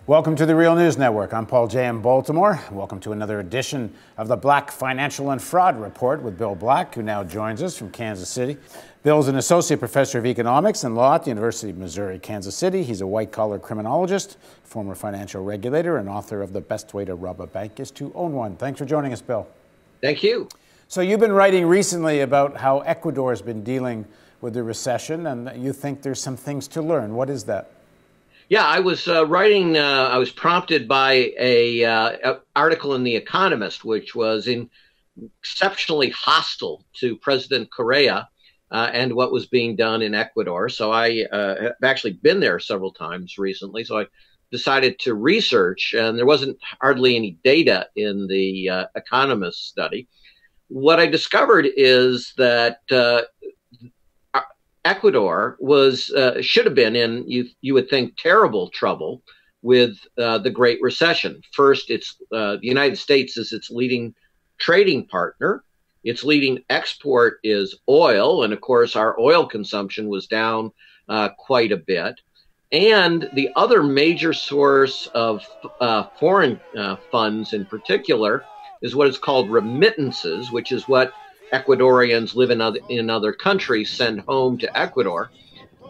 Welcome to the Real News Network. I'm Paul J. in Baltimore. Welcome to another edition of the Black Financial and Fraud Report with Bill Black, who now joins us from Kansas City. Bill's an associate professor of economics and law at the University of Missouri, Kansas City. He's a white-collar criminologist, former financial regulator, and author of The Best Way to Rob a Bank is to Own One. Thanks for joining us, Bill. Thank you. So you've been writing recently about how Ecuador has been dealing with the recession, and you think there's some things to learn. What is that? Yeah, I was writing. I was prompted by a article in The Economist, which was exceptionally hostile to President Correa and what was being done in Ecuador. So I have actually been there several times recently. So I decided to research, and there wasn't hardly any data in the Economist study. What I discovered is that Ecuador was should have been in, you would think, terrible trouble with the Great Recession. First, it's the United States is its leading trading partner. Its leading export is oil, and of course, our oil consumption was down quite a bit. And the other major source of foreign funds, in particular, is what is called remittances, which is what Ecuadorians live in other countries send home to Ecuador.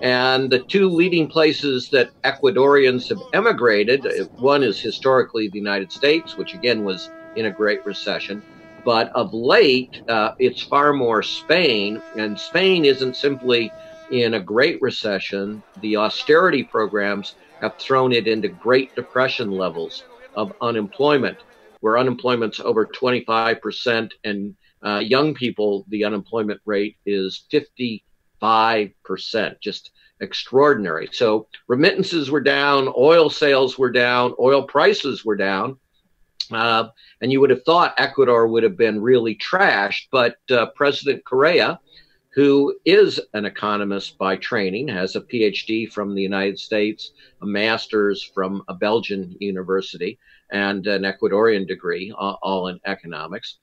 And the two leading places that Ecuadorians have emigrated, one is historically the United States, which again was in a Great Recession. But of late, it's far more Spain. And Spain isn't simply in a Great Recession. The austerity programs have thrown it into Great Depression levels of unemployment, where unemployment's over 25%, and young people, the unemployment rate is 55%, just extraordinary. So remittances were down, oil sales were down, oil prices were down. And you would have thought Ecuador would have been really trashed, but President Correa, who is an economist by training, has a PhD from the United States, a master's from a Belgian university, and an Ecuadorian degree, all in economics,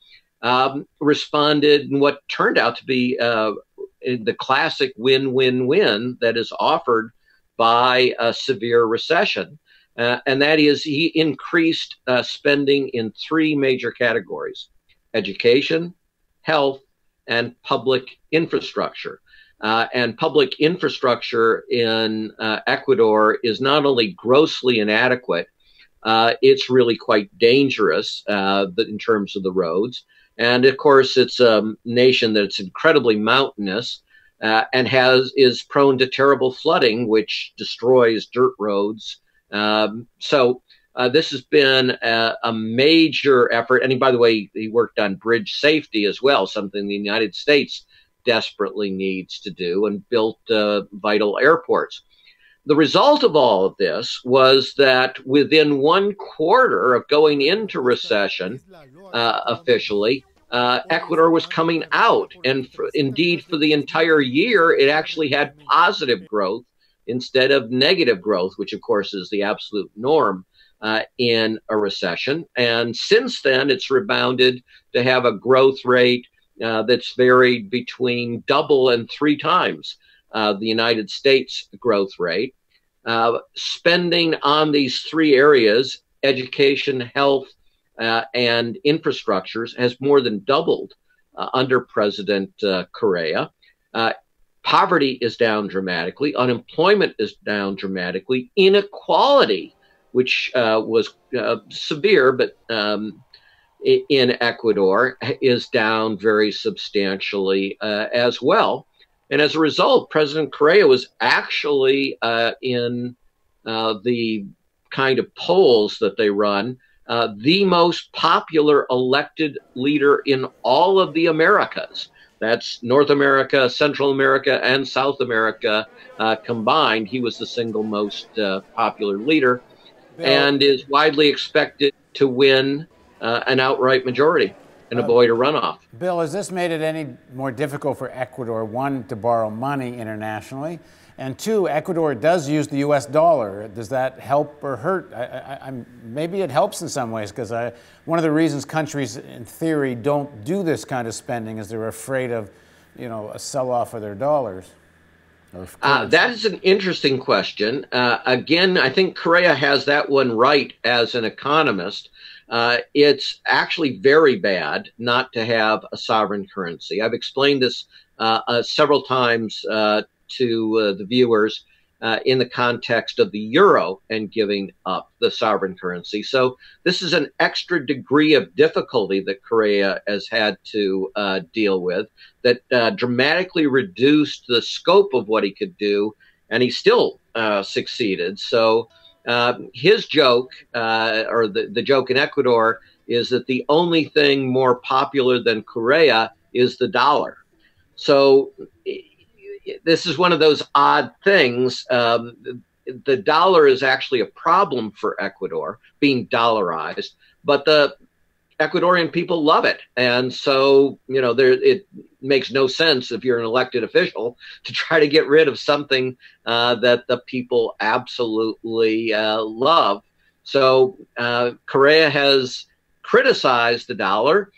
responded in what turned out to be the classic win-win-win that is offered by a severe recession. And that is, he increased spending in three major categories: education, health, and public infrastructure. And public infrastructure in Ecuador is not only grossly inadequate, it's really quite dangerous in terms of the roads. And of course, it's a nation that's incredibly mountainous and is prone to terrible flooding, which destroys dirt roads. So this has been a major effort. And by the way, he worked on bridge safety as well, something the United States desperately needs to do, and built vital airports. The result of all of this was that within 1/4 of going into recession, officially, Ecuador was coming out. And indeed, for the entire year, it actually had positive growth instead of negative growth, which, of course, is the absolute norm in a recession. And since then, it's rebounded to have a growth rate that's varied between double and 3 times the United States growth rate. Spending on these 3 areas, education, health, and infrastructures, has more than doubled under President Correa. Poverty is down dramatically. Unemployment is down dramatically. Inequality, which was severe, but in Ecuador, is down very substantially as well. And as a result, President Correa was actually in the kind of polls that they run, the most popular elected leader in all of the Americas. That's North America, Central America, and South America combined. He was the single most popular leader, and is widely expected to win an outright majority and avoid a runoff. Bill, has this made it any more difficult for Ecuador, one, to borrow money internationally, and two, Ecuador does use the U.S. dollar. Does that help or hurt? Maybe it helps in some ways, because one of the reasons countries, in theory, don't do this kind of spending is they're afraid of, a sell-off of their dollars. That is an interesting question. Again, I think Correa has that one right as an economist. It's actually very bad not to have a sovereign currency. I've explained this several times to the viewers in the context of the euro and giving up the sovereign currency. So this is an extra degree of difficulty that Correa has had to deal with that dramatically reduced the scope of what he could do, and he still succeeded. So his joke, or the joke in Ecuador, is that the only thing more popular than Correa is the dollar. So this is one of those odd things. The dollar is actually a problem for Ecuador, being dollarized, but the Ecuadorian people love it. And so, you know, it makes no sense if you're an elected official to try to get rid of something that the people absolutely love. So Correa has criticized the dollar,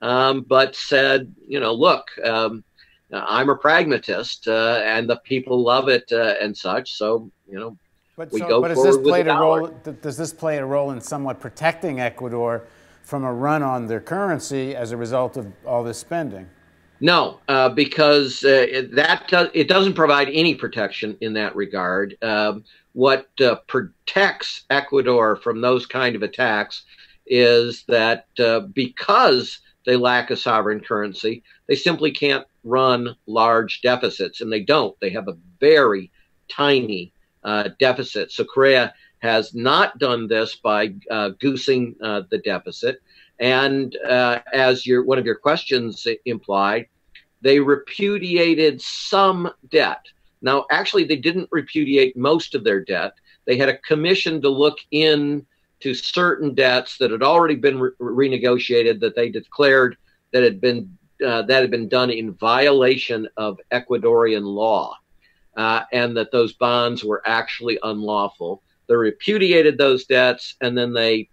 but said, you know, look, I'm a pragmatist, and the people love it and such. So, you know, but does this play a role in somewhat protecting Ecuador from a run on their currency as a result of all this spending? No, because it doesn't provide any protection in that regard. What protects Ecuador from those kind of attacks is that because they lack a sovereign currency, they simply can't run large deficits, and they don't. They have a very tiny deficit. So Correa has not done this by goosing the deficit. And as one of your questions implied, they repudiated some debt. Now, actually, they didn't repudiate most of their debt. They had a commission to look into certain debts that had already been renegotiated, that they declared that had been done in violation of Ecuadorian law, and that those bonds were actually unlawful. They repudiated those debts, and then they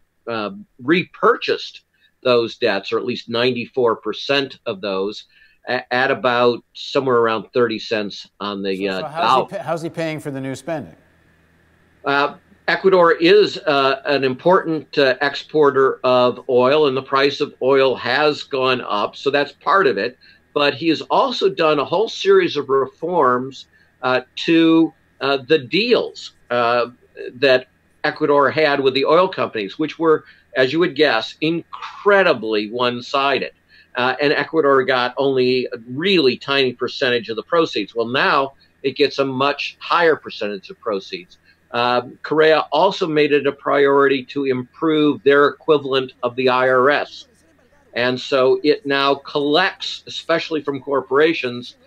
repurchased those debts, or at least 94% of those, at about somewhere around 30 cents on the dollar. How's he paying for the new spending? Ecuador is an important exporter of oil, and the price of oil has gone up, so that's part of it. But he has also done a whole series of reforms to the deals that Ecuador had with the oil companies, which were, as you would guess, incredibly one-sided. And Ecuador got only a really tiny percentage of the proceeds. Well, now it gets a much higher percentage of proceeds. Correa also made it a priority to improve their equivalent of the IRS. And so it now collects, especially from corporations,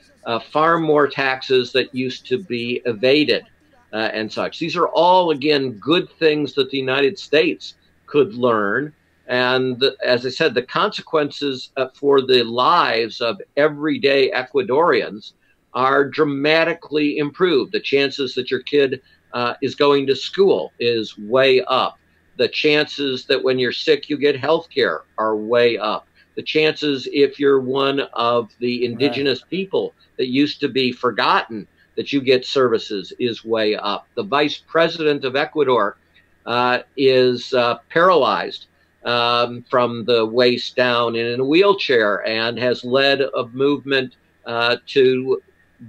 far more taxes that used to be evaded and such. These are all, again, good things that the United States could learn. And as I said, the consequences for the lives of everyday Ecuadorians are dramatically improved. The chances that your kid is going to school is way up. The chances that when you're sick you get health care are way up. The chances, if you're one of the indigenous people that used to be forgotten, that you get services is way up. The vice president of Ecuador is paralyzed from the waist down and in a wheelchair, and has led a movement to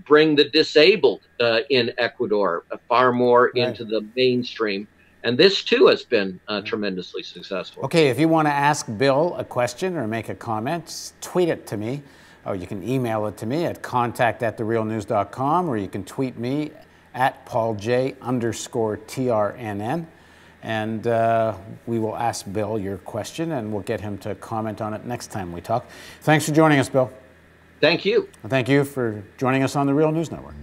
bring the disabled in Ecuador far more into the mainstream. And this, too, has been tremendously successful. Okay, if you want to ask Bill a question or make a comment, tweet it to me. Or you can email it to me at contact@therealnews.com, or you can tweet me at PaulJ_TRNN. And we will ask Bill your question, and we'll get him to comment on it next time we talk. Thanks for joining us, Bill. Thank you. And thank you for joining us on the Real News Network.